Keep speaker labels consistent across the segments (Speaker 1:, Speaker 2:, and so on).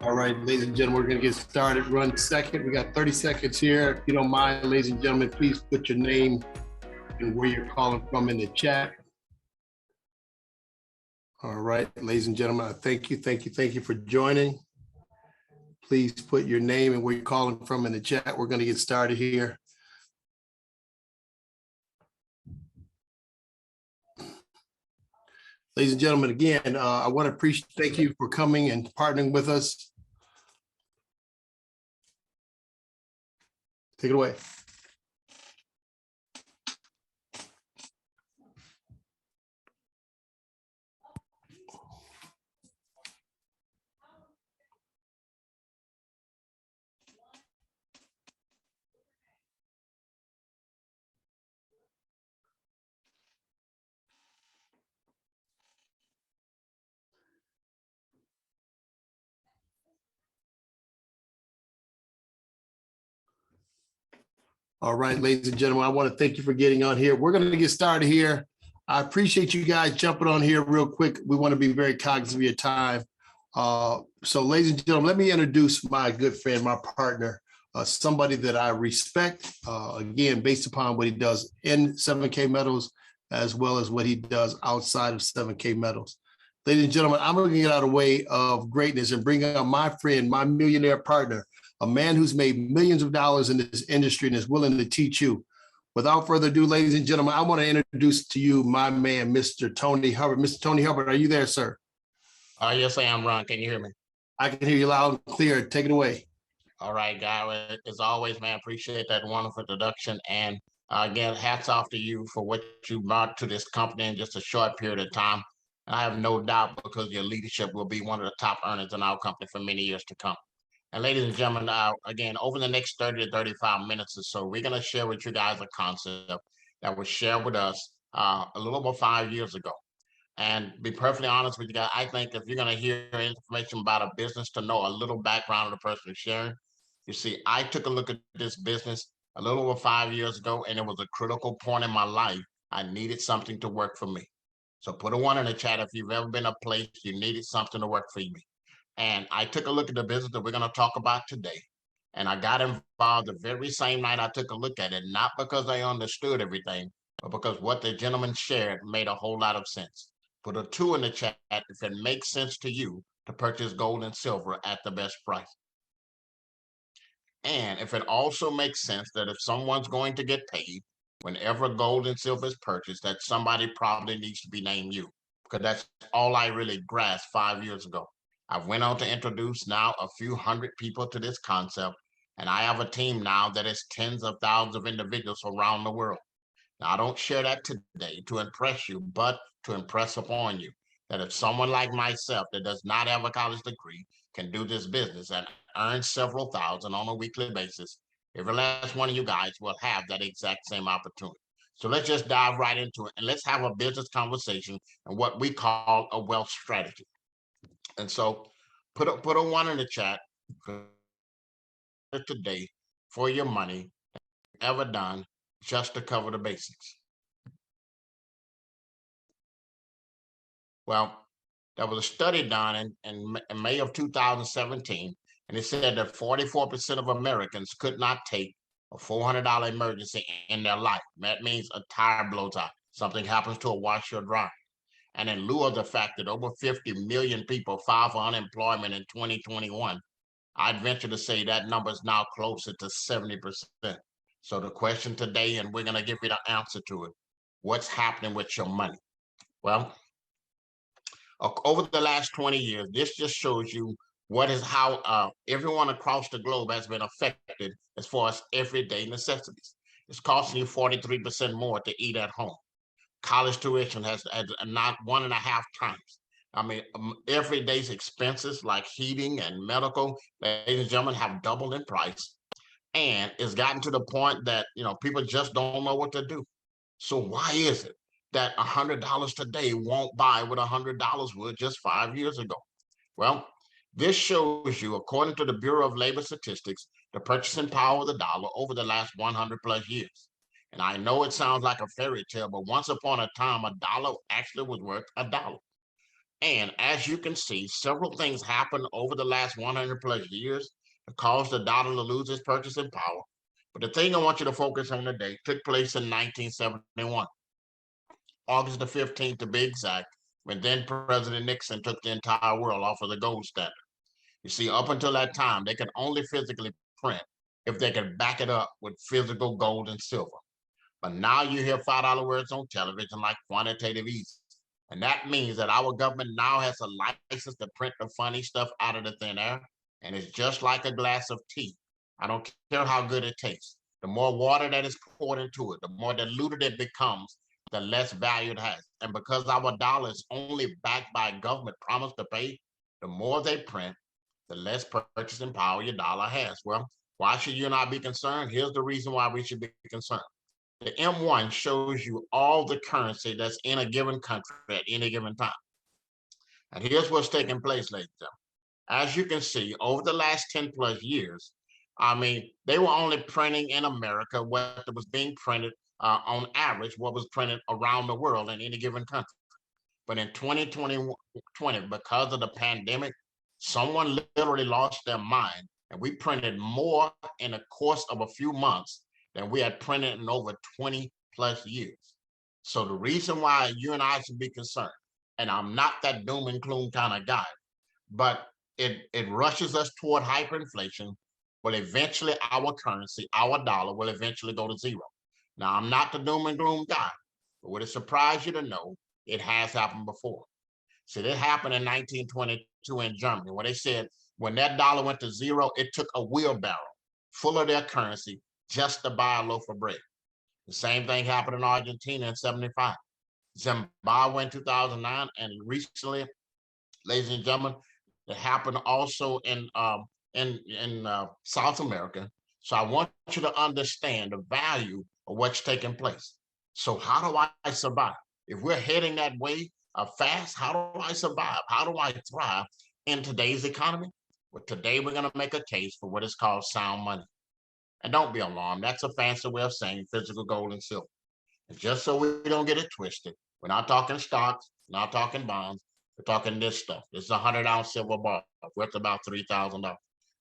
Speaker 1: All right, ladies and gentlemen, we're going to get started. Run second. We got 30 seconds here. If you don't mind, ladies and gentlemen, please put your name and where you're calling from in the chat. All right, ladies and gentlemen, I thank you for joining. Please put your name and where you're calling from in the chat. We're going to get started here. Ladies and gentlemen, again, I want to thank you for coming and partnering with us. Take it away. All right, ladies and gentlemen, I want to thank you for getting on here. We're going to get started here. I appreciate you guys jumping on here real quick. We want to be very cognizant of your time. So ladies and gentlemen, let me introduce my good friend, my partner, somebody that I respect, again, based upon what he does in 7K Metals, as well as what he does outside of 7K Metals. Ladies and gentlemen, I'm going to get out of the way of greatness and bring on my friend, my millionaire partner, a man who's made millions of dollars in this industry and is willing to teach you. Without further ado, ladies and gentlemen, I want to introduce to you my man, Mr. Tony Hubbard. Mr. Tony Hubbard, are you there, sir?
Speaker 2: Yes, I am, Ron. Can you hear me?
Speaker 1: I can hear you loud and clear. Take it away.
Speaker 2: All right, guy. As always, man, appreciate that wonderful introduction. And again, hats off to you for what you brought to this company in just a short period of time. And I have no doubt because your leadership will be one of the top earners in our company for many years to come. And ladies and gentlemen, again, over the next 30 to 35 minutes or so, we're going to share with you guys a concept that was shared with us a little over 5 years ago. And be perfectly honest with you guys, I think if you're going to hear information about a business, to know a little background of the person sharing. You see, I took a look at this business a little over 5 years ago, and it was a critical point in my life. I needed something to work for me. So put a 1 in the chat if you've ever been a place you needed something to work for you. And I took a look at the business that we're going to talk about today. And I got involved the very same night I took a look at it, not because I understood everything, but because what the gentleman shared made a whole lot of sense. Put a 2 in the chat if it makes sense to you to purchase gold and silver at the best price. And if it also makes sense that if someone's going to get paid whenever gold and silver is purchased, that somebody probably needs to be named you, because that's all I really grasped 5 years ago. I went on to introduce now a few hundred people to this concept, and I have a team now that is tens of thousands of individuals around the world. Now, I don't share that today to impress you, but to impress upon you that if someone like myself that does not have a college degree can do this business and earn several thousand on a weekly basis, every last one of you guys will have that exact same opportunity. So let's just dive right into it and let's have a business conversation and what we call a wealth strategy. And so put a 1 in the chat today for your money ever done just to cover the basics. Well, there was a study done in May of 2017, and it said that 44% of Americans could not take a $400 emergency in their life. That means a tire blows out, something happens to a washer or dryer. And in lieu of the fact that over 50 million people filed for unemployment in 2021, I'd venture to say that number is now closer to 70%. So the question today, and we're going to give you the answer to it, what's happening with your money? Well, over the last 20 years, this just shows you how everyone across the globe has been affected as far as everyday necessities. It's costing you 43% more to eat at home. College tuition has not 1.5 times. I mean, everyday expenses like heating and medical, ladies and gentlemen, have doubled in price. And it's gotten to the point that, people just don't know what to do. So why is it that $100 today won't buy what $100 would just 5 years ago? Well, this shows you, according to the Bureau of Labor Statistics, the purchasing power of the dollar over the last 100 plus years. And I know it sounds like a fairy tale, but once upon a time, a dollar actually was worth $1. And as you can see, several things happened over the last 100 plus years to cause the dollar to lose its purchasing power. But the thing I want you to focus on today took place in 1971, August the 15th to be exact, when then President Nixon took the entire world off of the gold standard. You see, up until that time, they could only physically print if they could back it up with physical gold and silver. But now you hear $5 words on television like quantitative easing. And that means that our government now has a license to print the funny stuff out of the thin air. And it's just like a glass of tea. I don't care how good it tastes. The more water that is poured into it, the more diluted it becomes, the less value it has. And because our dollar is only backed by government promise to pay, the more they print, the less purchasing power your dollar has. Well, why should you not be concerned? Here's the reason why we should be concerned. The M1 shows you all the currency that's in a given country at any given time. And here's what's taking place, ladies and gentlemen. As you can see, over the last 10 plus years, I mean, they were only printing in America what was being printed on average, what was printed around the world in any given country. But in 2020, because of the pandemic, someone literally lost their mind, and we printed more in the course of a few months than we had printed in over 20 plus years. So the reason why you and I should be concerned, and I'm not that doom and gloom kind of guy, but it rushes us toward hyperinflation. Well, eventually our currency, our dollar, will eventually go to zero. Now, I'm not the doom and gloom guy, but would it surprise you to know it has happened before? See, it happened in 1922 in Germany, where they said when that dollar went to zero, it took a wheelbarrow full of their currency just to buy a loaf of bread. The same thing happened in Argentina in 75, Zimbabwe in 2009, and recently, ladies and gentlemen, it happened also in South America. So I want you to understand the value of what's taking place. So how do I survive? If we're heading that way fast, how do I survive? How do I thrive in today's economy? Well, today we're going to make a case for what is called sound money. And don't be alarmed. That's a fancy way of saying physical gold and silver. And just so we don't get it twisted, we're not talking stocks, not talking bonds. We're talking this stuff. This is a 100-ounce silver bar worth about $3,000.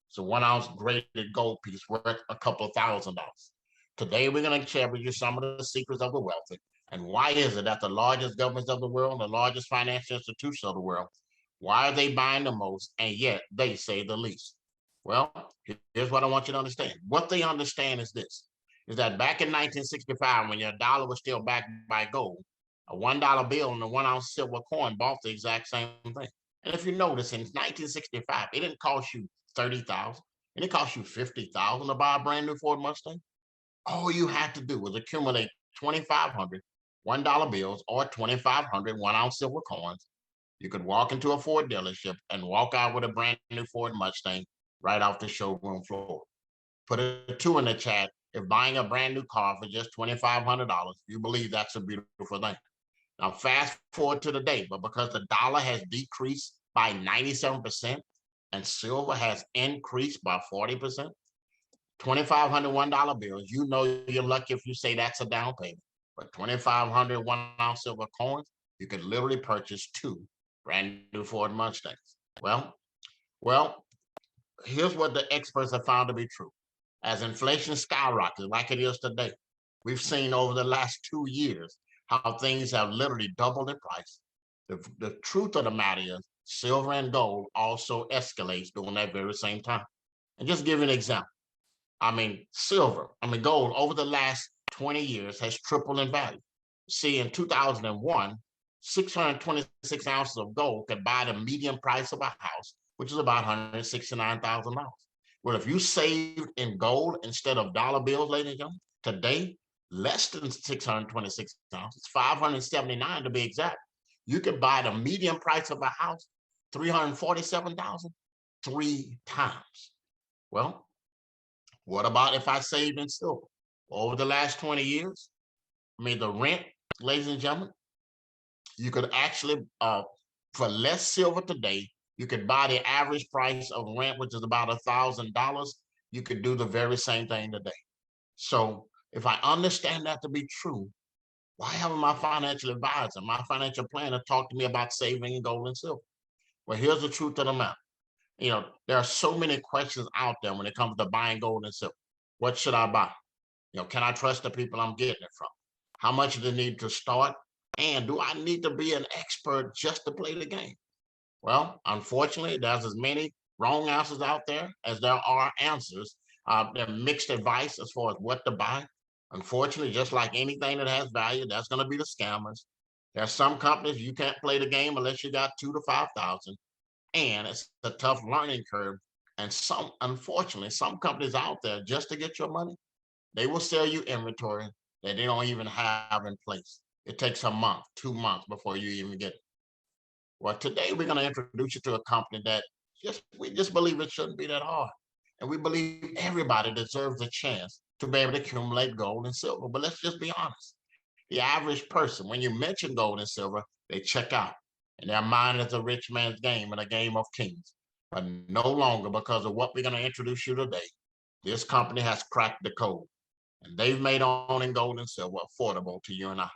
Speaker 2: It's a 1-ounce graded gold piece worth a couple of $1,000. Today, we're going to share with you some of the secrets of the wealthy. And why is it that the largest governments of the world, the largest financial institutions of the world, why are they buying the most and yet they say the least? Well, here's what I want you to understand. What they understand is this, is that back in 1965, when your dollar was still backed by gold, a $1 bill and a 1-ounce silver coin bought the exact same thing. And if you notice, in 1965, it didn't cost you $30,000. It didn't cost you $50,000 to buy a brand new Ford Mustang. All you had to do was accumulate 2,500 $1 bills or 2,500 1-ounce silver coins. You could walk into a Ford dealership and walk out with a brand new Ford Mustang right off the showroom floor. Put a 2 in the chat if buying a brand new car for just $2,500, you believe that's a beautiful thing. Now, fast forward to the day, but because the dollar has decreased by 97% and silver has increased by 40%, 2,500 $1 bills, you know you're lucky if you say that's a down payment. But 2,500 1-ounce silver coins, you could literally purchase 2 brand new Ford Mustangs. Well, here's what the experts have found to be true. As inflation skyrockets like it is today, we've seen over the last 2 years how things have literally doubled in price. The truth of the matter is silver and gold also escalates during that very same time. And just give you an example. Gold over the last 20 years has tripled in value. See, in 2001, 626 ounces of gold could buy the median price of a house, which is about $169,000. Well, if you saved in gold instead of dollar bills, ladies and gentlemen, today, less than 626 ounces, 579 to be exact, you could buy the median price of a house, $347,000, 3 times. Well, what about if I saved in silver? Over the last 20 years, the rent, ladies and gentlemen, you could actually, for less silver today, you could buy the average price of rent, which is about $1,000. You could do the very same thing today. So if I understand that to be true, Why haven't my financial advisor, my financial planner talked to me about saving in gold and silver? Well, here's the truth of the matter. There are so many questions out there when it comes to buying gold and silver. What should I buy? Can I trust the people I'm getting it from? How much do they need to start? And do I need to be an expert just to play the game? Well, unfortunately, there's as many wrong answers out there as there are answers. There are mixed advice as far as what to buy. Unfortunately, just like anything that has value, that's going to be the scammers. There are some companies you can't play the game unless you got 2 to 5,000, and it's a tough learning curve. And unfortunately, some companies out there just to get your money, they will sell you inventory that they don't even have in place. It takes a month, 2 months before you even get it. Well, today we're going to introduce you to a company that we just believe it shouldn't be that hard. And we believe everybody deserves a chance to be able to accumulate gold and silver. But let's just be honest. The average person, when you mention gold and silver, they check out. And their mind is a rich man's game and a game of kings. But no longer, because of what we're going to introduce you today. This company has cracked the code. And they've made owning gold and silver affordable to you and I.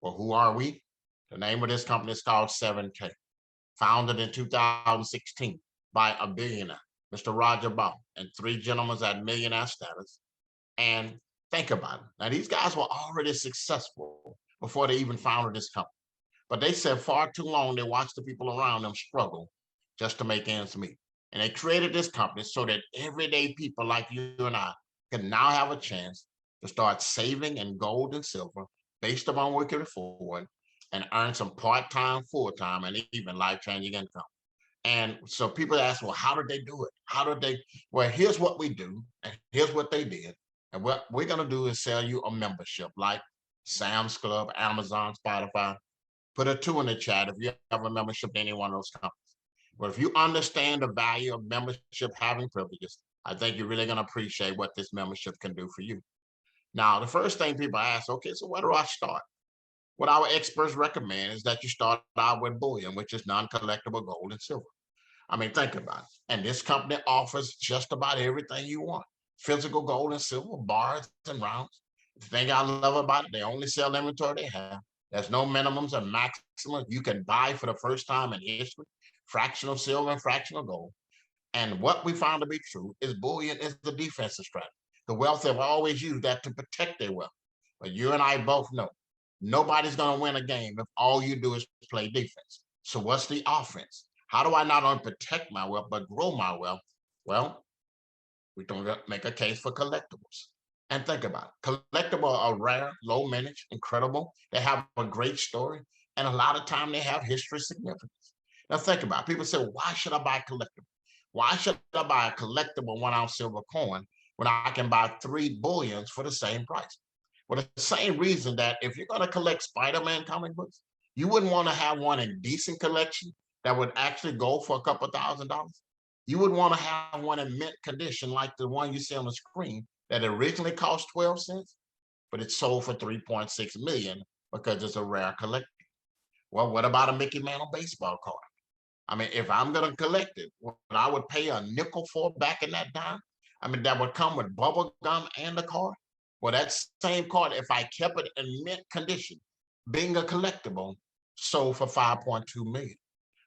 Speaker 2: Well, who are we? The name of this company is called 7K, founded in 2016 by a billionaire, Mr. Roger Ball, and three gentlemen at millionaire status. And think about it. Now, these guys were already successful before they even founded this company. But they said far too long they watched the people around them struggle just to make ends meet. And they created this company so that everyday people like you and I can now have a chance to start saving in gold and silver based upon what we can afford and earn some part-time, full-time, and even life-changing income. And so people ask, well, how did they do it? Well, here's what we do, and here's what they did. And what we're going to do is sell you a membership like Sam's Club, Amazon, Spotify. Put a 2 in the chat if you have a membership to any one of those companies. But if you understand the value of membership having privileges, I think you're really going to appreciate what this membership can do for you. Now, the first thing people ask, okay, so where do I start? What our experts recommend is that you start out with bullion, which is non-collectible gold and silver. I mean, think about it. And this company offers just about everything you want. Physical gold and silver, bars and rounds. The thing I love about it, they only sell inventory they have. There's no minimums or maximums. You can buy for the first time in history, fractional silver and fractional gold. And what we found to be true is bullion is the defensive strategy. The wealth have always used that to protect their wealth. But you and I both know nobody's going to win a game if all you do is play defense. So what's the offense? How do I not only protect my wealth, but grow my wealth? Well, we don't make a case for collectibles. And think about it. Collectibles are rare, low managed, incredible. They have a great story. And a lot of time they have history significance. Now think about it. People say, why should I buy collectible? Why should I buy a collectible 1 ounce silver coin when I can buy 3 bullions for the same price? Well, the same reason that if you're going to collect Spider-Man comic books, you wouldn't want to have one in decent collection that would actually go for a couple $1,000s. You would want to have one in mint condition like the one you see on the screen that originally cost 12 cents, but it's sold for 3.6 million because it's a rare collector. Well, what about a Mickey Mantle baseball card? I mean, if I'm going to collect it, what I would pay a nickel for back in that time, I mean, that would come with bubble gum and the card. Well, that same card, if I kept it in mint condition, being a collectible, sold for 5.2 million.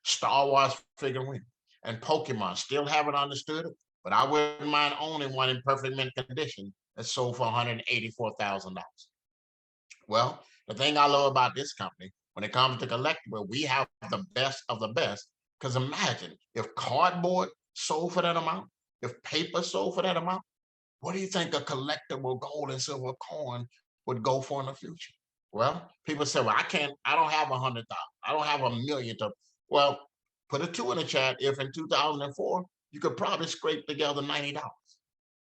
Speaker 2: Star Wars figurine and Pokemon still haven't understood it, but I wouldn't mind owning one in perfect mint condition that sold for $184,000. Well, the thing I love about this company, when it comes to collectible, we have the best of the best. Because imagine if cardboard sold for that amount, if paper sold for that amount, what do you think a collectible gold and silver coin would go for in the future? Well, people say, well, I don't have 100,000. I don't have 1 million to, well, put a 2 in the chat. If in 2004, you could probably scrape together $90.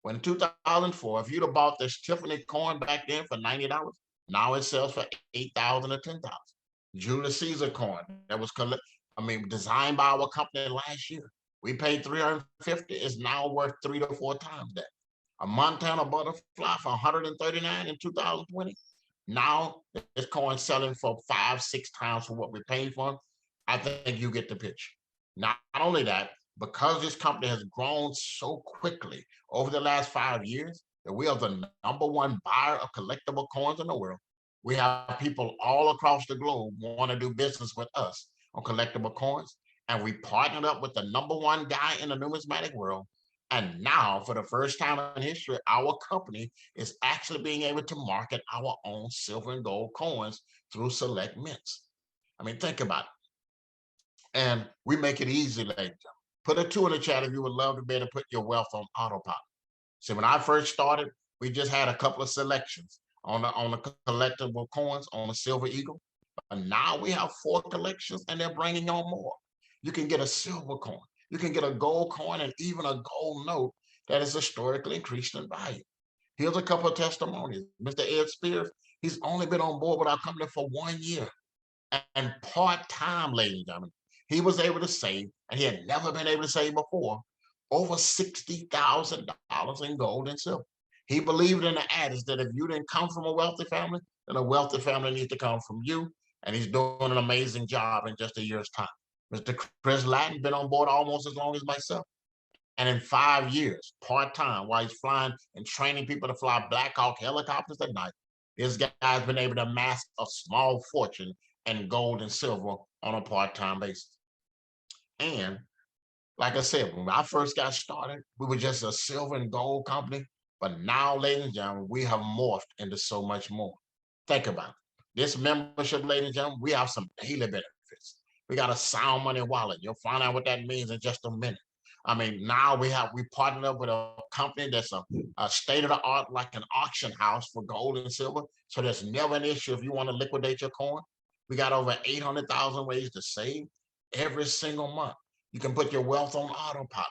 Speaker 2: When 2004, if you'd have bought this Tiffany coin back then for $90, now it sells for 8,000 or 10,000. Julius Caesar coin that was designed by our company last year. We paid 350. It's now worth 3 to 4 times that. A Montana butterfly for 139 in 2020. Now this coin selling for 5-6 times for what we paid for. I think you get the picture. Not only that, because this company has grown so quickly over the last 5 years, that we are the #1 buyer of collectible coins in the world. We have people all across the globe want to do business with us on collectible coins. And we partnered up with the #1 guy in the numismatic world. And now, for the first time in history, our company is actually being able to market our own silver and gold coins through select mints. I mean, think about it. And we make it easy, ladies and gentlemen. Put a 2 in the chat if you would love to be able to put your wealth on autopilot. See, when I first started, we just had a couple of selections on the collectible coins on the Silver Eagle. And now we have 4 collections and they're bringing on more. You can get a silver coin, you can get a gold coin, and even a gold note that is historically increased in value. Here's a couple of testimonies. Mr. Ed Spears, he's only been on board with our company for 1 year and part-time, ladies and gentlemen. He was able to save, and he had never been able to save before, over $60,000 in gold and silver. He believed in the adage that if you didn't come from a wealthy family, then a wealthy family needs to come from you. And he's doing an amazing job in just a year's time. Mr. Chris Latin been on board almost as long as myself. And in 5 years, part-time, while he's flying and training people to fly Black Hawk helicopters at night, this guy's been able to amass a small fortune in gold and silver on a part-time basis. And like I said, when I first got started, we were just a silver and gold company. But now, ladies and gentlemen, we have morphed into so much more. Think about it. This membership, ladies and gentlemen, we have some daily benefits. We got a sound money wallet. You'll find out what that means in just a minute. I mean, now we partnered up with a company that's a state-of-the-art, like an auction house for gold and silver. So there's never an issue if you want to liquidate your coin. We got over 800,000 ways to save every single month. You can put your wealth on autopilot.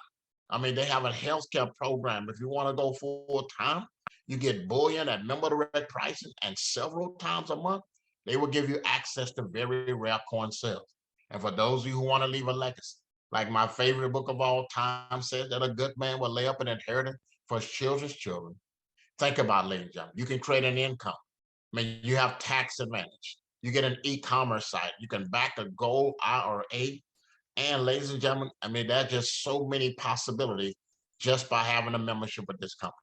Speaker 2: I mean, they have a healthcare program. If you want to go full time, you get bullion at member direct pricing, and several times a month, they will give you access to very rare coin sales. And for those of you who want to leave a legacy, like my favorite book of all time says, that a good man will lay up an inheritance for his children's children. Think about it, ladies and gentlemen. You can create an income. I mean, you have tax advantage. You get an e-commerce site. You can back a gold IRA. And ladies and gentlemen, I mean, there's just so many possibilities just by having a membership with this company.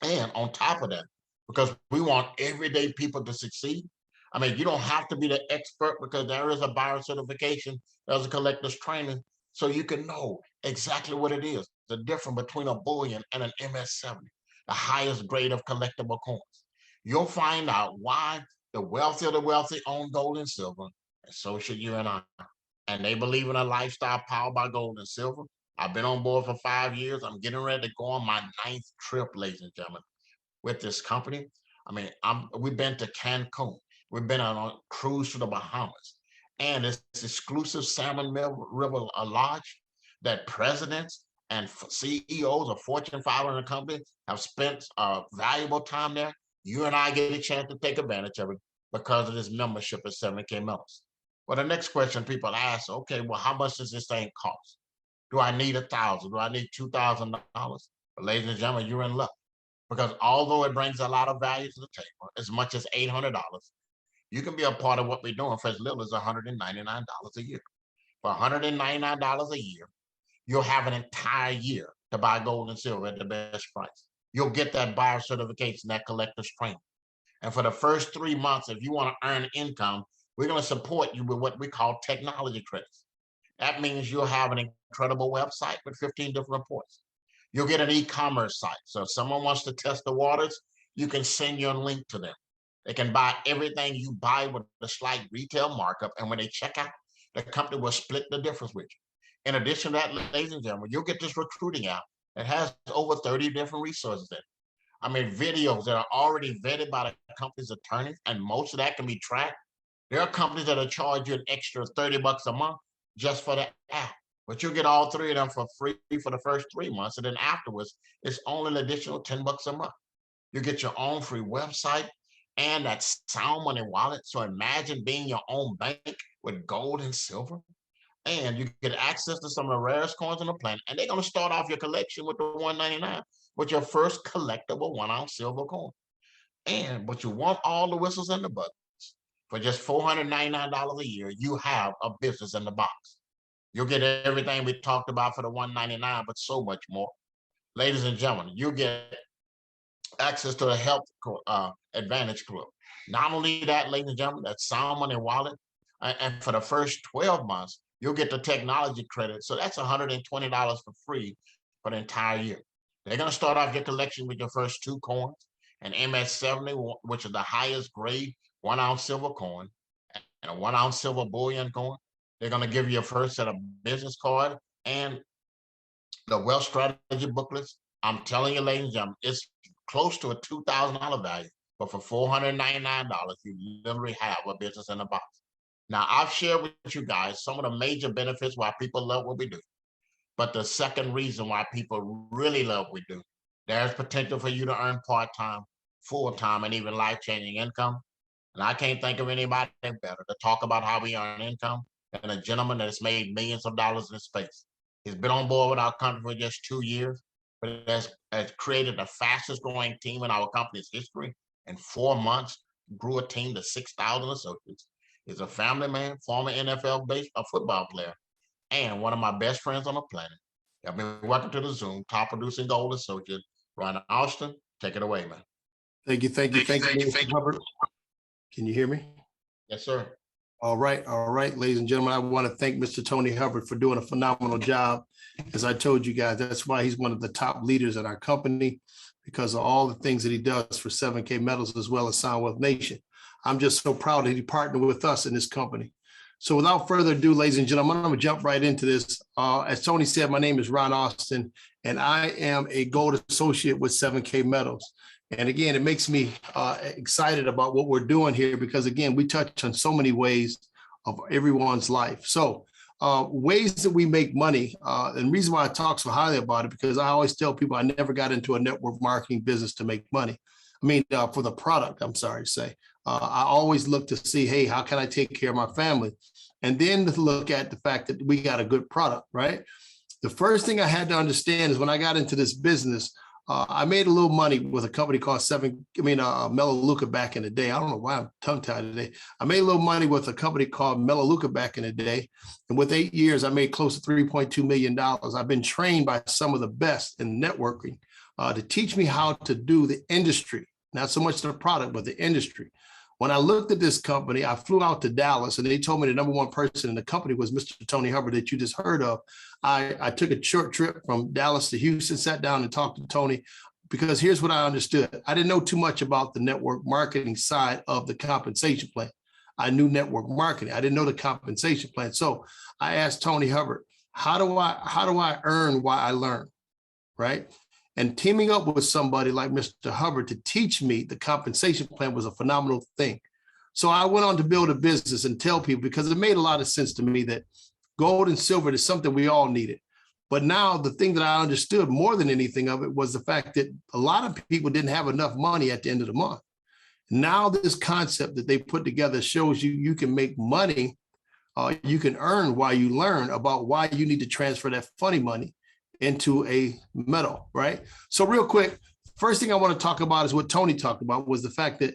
Speaker 2: And on top of that, because we want everyday people to succeed, I mean, you don't have to be the expert, because there is a buyer certification, there's a collector's training, so you can know exactly what it is, the difference between a bullion and an MS-70, the highest grade of collectible coins. You'll find out why the wealthy of the wealthy own gold and silver, and so should you and I. And they believe in a lifestyle powered by gold and silver. I've been on board for 5 years. I'm getting ready to go on my 9th trip, ladies and gentlemen, with this company. I mean, we've been to Cancun. We've been on a cruise to the Bahamas. And it's exclusive Salmon River Lodge that presidents and CEOs of Fortune 500 companies have spent valuable time there. You and I get a chance to take advantage of it because of this membership at 70K Metals. Well, the next question people ask, okay, well, how much does this thing cost? Do I need $1,000? Do I need $2,000? Well, ladies and gentlemen, you're in luck, because although it brings a lot of value to the table, as much as $800, you can be a part of what we're doing for as little as $199 a year. For $199 a year, you'll have an entire year to buy gold and silver at the best price. You'll get that buyer certification, that collector's training. And for the first 3 months, if you want to earn income, we're going to support you with what we call technology credits. That means you'll have an incredible website with 15 different reports. You'll get an e-commerce site. So if someone wants to test the waters, you can send your link to them. They can buy everything you buy with a slight retail markup. And when they check out, the company will split the difference with you. In addition to that, ladies and gentlemen, you'll get this recruiting app that has over 30 different resources in it. I mean, videos that are already vetted by the company's attorneys, and most of that can be tracked. There are companies that'll charge you an extra $30 a month just for the app, but you'll get all 3 of them for free for the first 3 months. And then afterwards, it's only an additional $10 a month. You get your own free website and that sound money wallet. So imagine being your own bank with gold and silver. And you get access to some of the rarest coins on the planet. And they're going to start off your collection with the $199, with your first collectible 1-ounce silver coin. But you want all the whistles and the buttons. For just $499 a year, you have a business in the box. You'll get everything we talked about for the $199, but so much more. Ladies and gentlemen, you get access to the Health Advantage Club. Not only that, ladies and gentlemen, that sound money wallet, and for the first 12 months, you'll get the technology credit. So that's $120 for free for the entire year. They're going to start off your collection with your first 2 coins, an MS-70, which is the highest grade 1 ounce silver coin, and a 1 ounce silver bullion coin. They're going to give you a first set of business card and the wealth strategy booklets. I'm telling you, ladies and gentlemen, it's close to a $2,000 value, but for $499, you literally have a business in a box. Now, I've shared with you guys some of the major benefits why people love what we do. But the second reason why people really love what we do, there's potential for you to earn part-time, full-time, and even life-changing income. And I can't think of anybody better to talk about how we earn income than a gentleman that's made millions of dollars in space. He's been on board with our company for just 2 years, but has created the fastest growing team in our company's history. In 4 months, grew a team to 6,000 associates. He's a family man, former NFL-based football player, and one of my best friends on the planet. I've been welcome to the Zoom, top producing gold associate, Ron Austin. Take it away, man.
Speaker 1: Thank you, Mr. Hubbard. Can you hear me?
Speaker 2: Yes, sir.
Speaker 1: All right, ladies and gentlemen, I want to thank Mr. Tony Hubbard for doing a phenomenal job. As I told you guys, that's why he's one of the top leaders in our company, because of all the things that he does for 7K Metals as well as Sound Wealth Nation. I'm just so proud that he partnered with us in this company. So without further ado, ladies and gentlemen, I'm going to jump right into this. As Tony said, my name is Ron Austin, and I am a gold associate with 7K Metals. And again, it makes me excited about what we're doing here because, again, we touch on so many ways of everyone's life. So ways that we make money, and the reason why I talk so highly about it, because I always tell people I never got into a network marketing business to make money. I mean, for the product, I'm sorry to say. I always look to see, hey, how can I take care of my family? And then to look at the fact that we got a good product, right? The first thing I had to understand is when I got into this business, I made a little money with a company called Melaleuca back in the day. I don't know why I'm tongue-tied today. I made a little money with a company called Melaleuca back in the day. And with 8 years, I made close to $3.2 million. I've been trained by some of the best in networking to teach me how to do the industry, not so much the product, but the industry. When I looked at this company, I flew out to Dallas and they told me the number one person in the company was Mr. Tony Hubbard that you just heard of. I took a short trip from Dallas to Houston, sat down and talked to Tony, because here's what I understood. I didn't know too much about the network marketing side of the compensation plan. I knew network marketing. I didn't know the compensation plan. So I asked Tony Hubbard, how do I earn while I learn, right? And teaming up with somebody like Mr. Hubbard to teach me the compensation plan was a phenomenal thing. So I went on to build a business and tell people, because it made a lot of sense to me that gold and silver is something we all needed. But now the thing that I understood more than anything of it was the fact that a lot of people didn't have enough money at the end of the month. Now this concept that they put together shows you can make money, you can earn while you learn about why you need to transfer that funny money into a metal, right? So real quick, first thing I want to talk about is what Tony talked about, was the fact that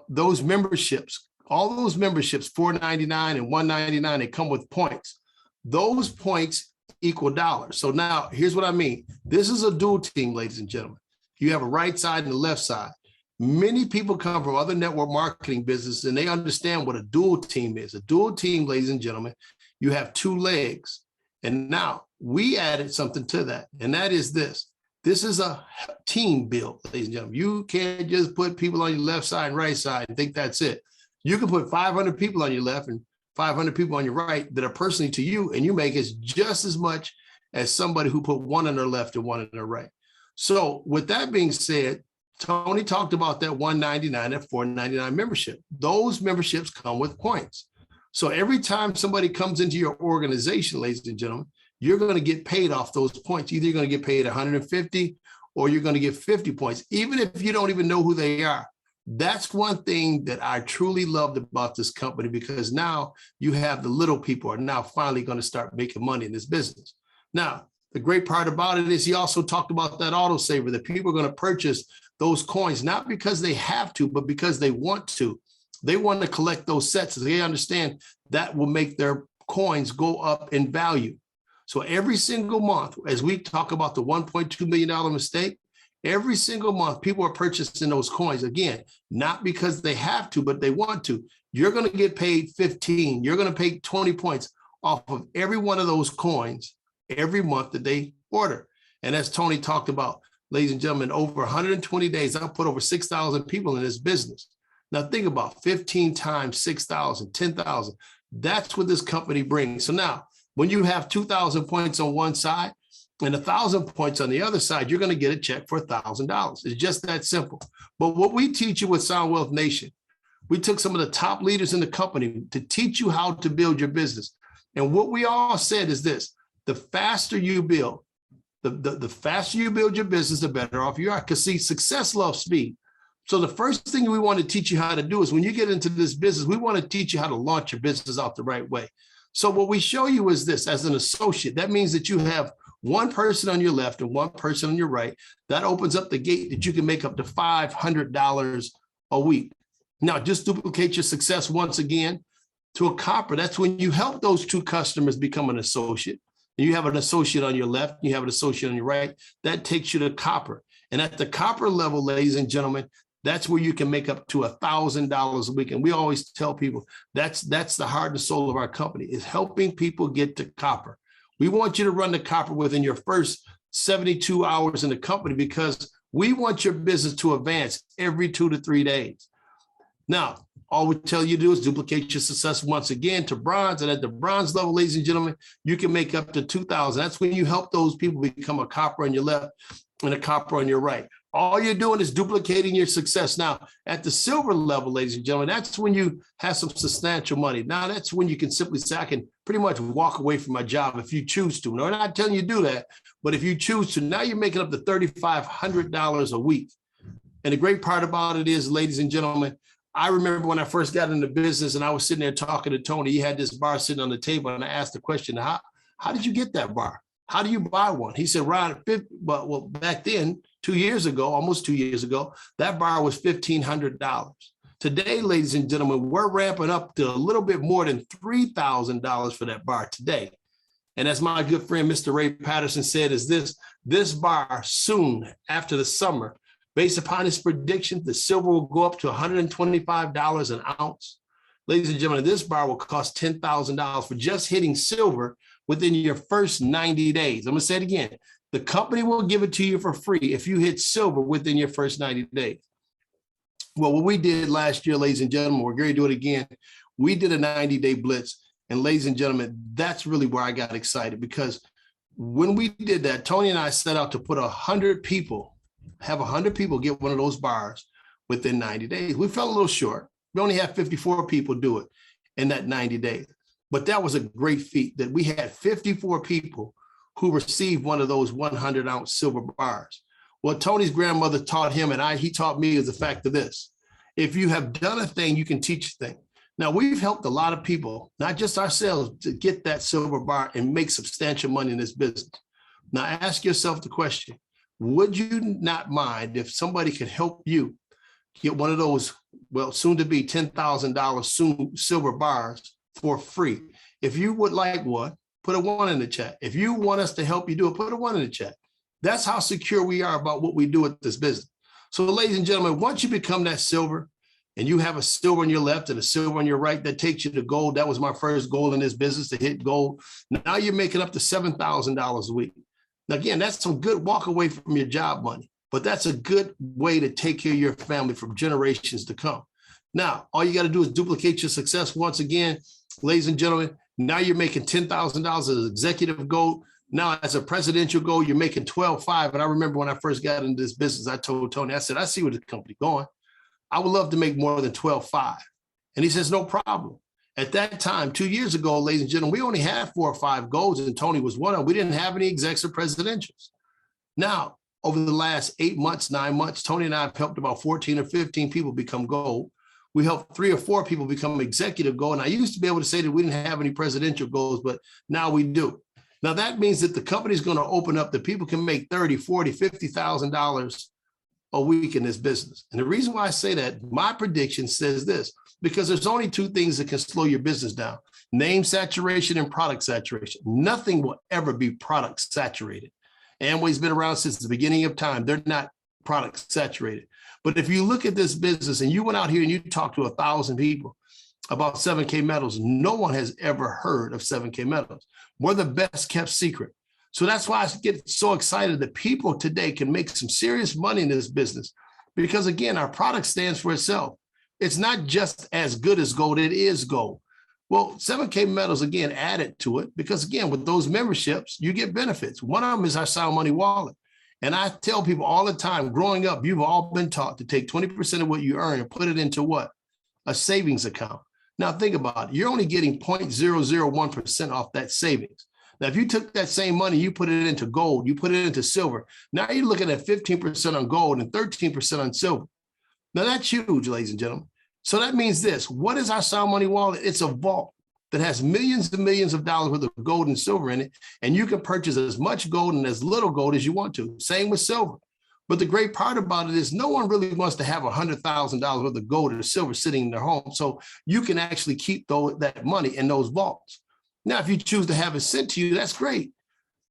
Speaker 1: those memberships, all those memberships, $4.99 and $1.99, they come with points. Those points equal dollars. So now here's what I mean. This is a dual team, ladies and gentlemen. You have a right side and a left side. Many people come from other network marketing businesses and they understand what a dual team is. A dual team, ladies and gentlemen, you have 2 legs. And now we added something to that, and that is this. This is a team build, ladies and gentlemen. You can't just put people on your left side and right side and think that's it. You can put 500 people on your left and 500 people on your right that are personally to you, and you make it just as much as somebody who put one on their left and one on their right. So with that being said, Tony talked about that $1.99 and $4.99 membership. Those memberships come with points. So every time somebody comes into your organization, ladies and gentlemen, you're going to get paid off those points. Either you're going to get paid 150 or you're going to get 50 points, even if you don't even know who they are. That's one thing that I truly loved about this company, because now you have the little people are now finally going to start making money in this business. Now, the great part about it is he also talked about that autosaver, that people are going to purchase those coins, not because they have to, but because they want to. They want to collect those sets. They understand that will make their coins go up in value. So every single month, as we talk about the $1.2 million mistake, Every single month, people are purchasing those coins. Again, not because they have to, but they want to. You're going to get paid 15. You're going to pay 20 points off of every one of those coins every month that they order. And as Tony talked about, ladies and gentlemen, over 120 days, I've put over 6,000 people in this business. Now think about 15 times 6,000, 10,000. That's what this company brings. So now when you have 2,000 points on one side and 1,000 points on the other side, you're going to get a check for $1,000. It's just that simple. But what we teach you with Sound Wealth Nation, we took some of the top leaders in the company to teach you how to build your business. And what we all said is this: the faster you build, the faster you build your business, the better off you are. Because see, success loves speed. So the first thing we want to teach you how to do is when you get into this business, we want to teach you how to launch your business out the right way. So what we show you is this: as an associate, that means that you have one person on your left and one person on your right. That opens up the gate that you can make up to $500 a week. Now, just duplicate your success once again to a copper. That's when you help those two customers become an associate. And you have an associate on your left, you have an associate on your right. That takes you to copper. And at the copper level, ladies and gentlemen, that's where you can make up to $1,000 a week. And we always tell people that's the heart and soul of our company, is helping people get to copper. We want you to run the copper within your first 72 hours in the company, because we want your business to advance every 2 to 3 days. Now, all we tell you to do is duplicate your success once again to bronze. And at the bronze level, ladies and gentlemen, you can make up to 2,000. That's when you help those people become a copper on your left and a copper on your right. All you're doing is duplicating your success. Now, at the silver level, ladies and gentlemen, that's when you have some substantial money. Now, that's when you can simply say, I can pretty much walk away from my job if you choose to. No, I'm not telling you to do that, but if you choose to, now you're making up to $3,500 a week. And the great part about it is, ladies and gentlemen, I remember when I first got into business and I was sitting there talking to Tony. He had this bar sitting on the table, and I asked the question, how did you get that bar? How do you buy one? He said, Ron, well, back then, 2 years ago, almost 2 years ago, that bar was $1,500. Today, ladies and gentlemen, we're ramping up to a little bit more than $3,000 for that bar today. And as my good friend, Mr. Ray Patterson said, is this bar soon after the summer, based upon his prediction, the silver will go up to $125 an ounce. Ladies and gentlemen, this bar will cost $10,000 for just hitting silver within your first 90 days. I'm going to say it again. The company will give it to you for free if you hit silver within your first 90 days. Well, what we did last year, ladies and gentlemen, we're going to do it again. We did a 90-day blitz. And ladies and gentlemen, that's really where I got excited, because when we did that, Tony and I set out to put 100 people, have 100 people get one of those bars within 90 days. We fell a little short. We only had 54 people do it in that 90 days. But that was a great feat, that we had 54 people who received one of those 100-ounce silver bars. What Tony's grandmother taught him and he taught me is the fact of this: if you have done a thing, you can teach a thing. Now, we've helped a lot of people, not just ourselves, to get that silver bar and make substantial money in this business. Now, ask yourself the question: would you not mind if somebody could help you get one of those, well, soon to be $10,000 silver bars for free? If you would like one, put a 1 in the chat. If you want us to help you do it, put a 1 in the chat. That's how secure we are about what we do with this business. So, ladies and gentlemen, once you become that silver and you have a silver on your left and a silver on your right, that takes you to gold. That was my first goal in this business, to hit gold. Now you're making up to $7,000 a week. Now, again, that's some good walk away from your job money, but that's a good way to take care of your family from generations to come. Now, all you got to do is duplicate your success once again, ladies and gentlemen. Now you're making $10,000 as an executive goal. Now, as a presidential goal, you're making $12,500. And I remember when I first got into this business, I told Tony, I said, I see where the company going. I would love to make more than $12,500. And he says, no problem. At that time, 2 years ago, ladies and gentlemen, we only had 4 or 5 goals, and Tony was one of them. We didn't have any execs or presidentials. Now, over the last 8 months, 9 months, Tony and I have helped about 14 or 15 people become gold. We helped 3 or 4 people become executive gold. And I used to be able to say that we didn't have any presidential goals, but now we do. Now, that means that the company is going to open up that people can make $30,000, $40,000, $50,000 a week in this business. And the reason why I say that, my prediction says this: because there's only 2 things that can slow your business down: name saturation and product saturation. Nothing will ever be product saturated. Amway's been around since the beginning of time. They're not product saturated. But if you look at this business and you went out here and you talked to 1,000 people about 7K Metals, no one has ever heard of 7K Metals. We're the best kept secret. So that's why I get so excited that people today can make some serious money in this business, because again, our product stands for itself. It's not just as good as gold, it is gold. Well, 7K Metals, again, added to it because, again, with those memberships, you get benefits. One of them is our Sound Money wallet. And I tell people all the time, growing up, you've all been taught to take 20% of what you earn and put it into what? A savings account. Now, think about it. You're only getting 0.001% off that savings. Now, if you took that same money, you put it into gold, you put it into silver. Now you're looking at 15% on gold and 13% on silver. Now, that's huge, ladies and gentlemen. So that means this. What is our Sound Money wallet? It's a vault that has millions and millions of dollars worth of gold and silver in it, and you can purchase as much gold and as little gold as you want to. Same with silver. But the great part about it is no one really wants to have $100,000 worth of gold or silver sitting in their home. So you can actually keep that money in those vaults. Now, if you choose to have it sent to you, that's great.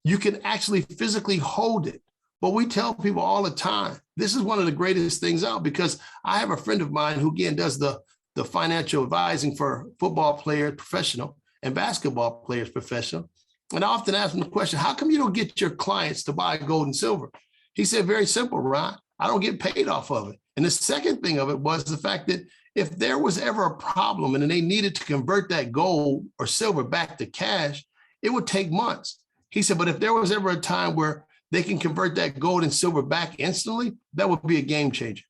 Speaker 1: You can actually physically hold it. But we tell people all the time, this is one of the greatest things out, because I have a friend of mine who, again, does the financial advising for football players, professional, and basketball players, professional. And I often ask him the question, how come you don't get your clients to buy gold and silver? He said, very simple, Ron, I don't get paid off of it. And the second thing of it was the fact that if there was ever a problem and they needed to convert that gold or silver back to cash, it would take months. He said, but if there was ever a time where they can convert that gold and silver back instantly, that would be a game changer.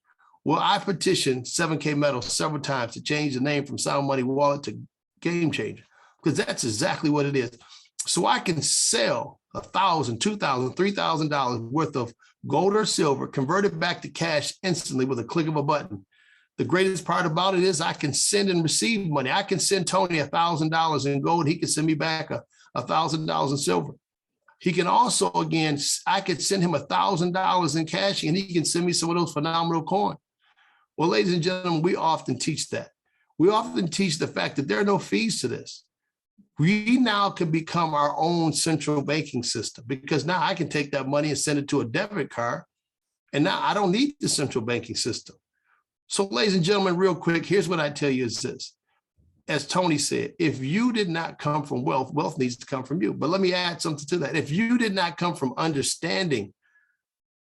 Speaker 1: Well, I petitioned 7K Metals several times to change the name from Sound Money Wallet to Game Changer, because that's exactly what it is. So I can sell $1,000, $2,000, $3,000 worth of gold or silver, convert it back to cash instantly with a click of a button. The greatest part about it is I can send and receive money. I can send Tony $1,000 in gold. He can send me back $1,000 in silver. He can also, again, I could send him $1,000 in cash and he can send me some of those phenomenal coins. Well, ladies and gentlemen, we often teach that. We often teach the fact that there are no fees to this. We now can become our own central banking system, because now I can take that money and send it to a debit card. And now I don't need the central banking system. So, ladies and gentlemen, real quick, here's what I tell you is this. As Tony said, if you did not come from wealth, wealth needs to come from you. But let me add something to that. If you did not come from understanding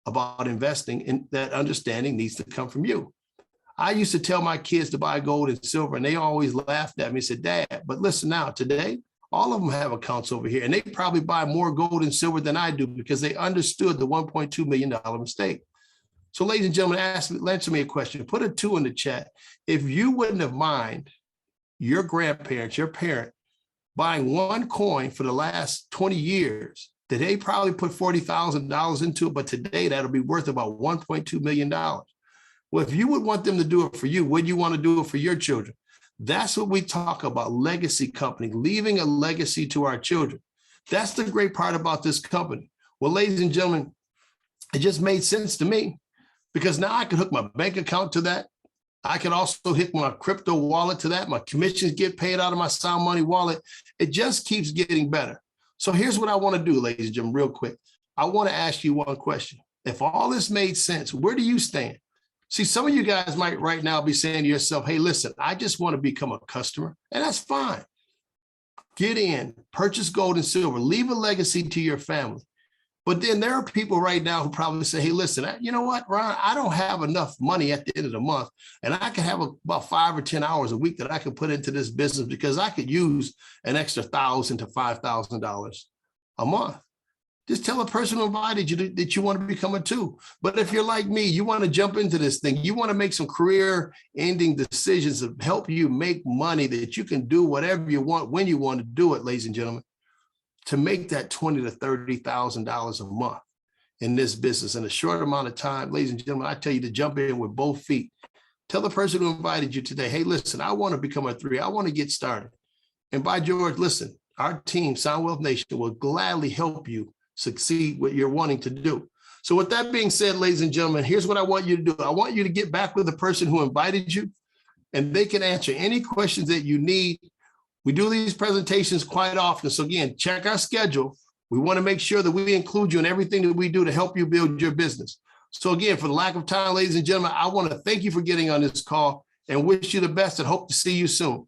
Speaker 1: about investing, and that understanding needs to come from you. I used to tell my kids to buy gold and silver, and they always laughed at me and said, Dad, but listen now, today, all of them have accounts over here, and they probably buy more gold and silver than I do because they understood the $1.2 million mistake. So, ladies and gentlemen, answer me a question. Put a 2 in the chat. If you wouldn't have mind your grandparents, your parent, buying one coin for the last 20 years, that they probably put $40,000 into it, but today that'll be worth about $1.2 million. Well, if you would want them to do it for you, would you want to do it for your children? That's what we talk about, legacy company, leaving a legacy to our children. That's the great part about this company. Well, ladies and gentlemen, it just made sense to me, because now I can hook my bank account to that. I can also hook my crypto wallet to that. My commissions get paid out of my Sound Money wallet. It just keeps getting better. So here's what I want to do, ladies and gentlemen, real quick. I want to ask you one question. If all this made sense, where do you stand? See, some of you guys might right now be saying to yourself, hey, listen, I just want to become a customer, and that's fine. Get in, purchase gold and silver, leave a legacy to your family. But then there are people right now who probably say, hey, listen, you know what, Ron, I don't have enough money at the end of the month, and I can have about 5 or 10 hours a week that I can put into this business because I could use an extra $1,000 to $5,000 a month. Just tell a person who invited you that you want to become a 2. But if you're like me, you want to jump into this thing, you want to make some career-ending decisions that help you make money, that you can do whatever you want when you want to do it, ladies and gentlemen, to make that $20,000 to $30,000 a month in this business in a short amount of time. Ladies and gentlemen, I tell you to jump in with both feet. Tell the person who invited you today, hey, listen, I want to become a 3. I want to get started. And by George, listen, our team, Sound Wealth Nation, will gladly help you succeed what you're wanting to do. So with that being said, ladies and gentlemen, here's what I want you to do. I want you to get back with the person who invited you, and they can answer any questions that you need. We do these presentations quite often. So again, check our schedule. We want to make sure that we include you in everything that we do to help you build your business. So again, for the lack of time, ladies and gentlemen, I want to thank you for getting on this call and wish you the best and hope to see you soon.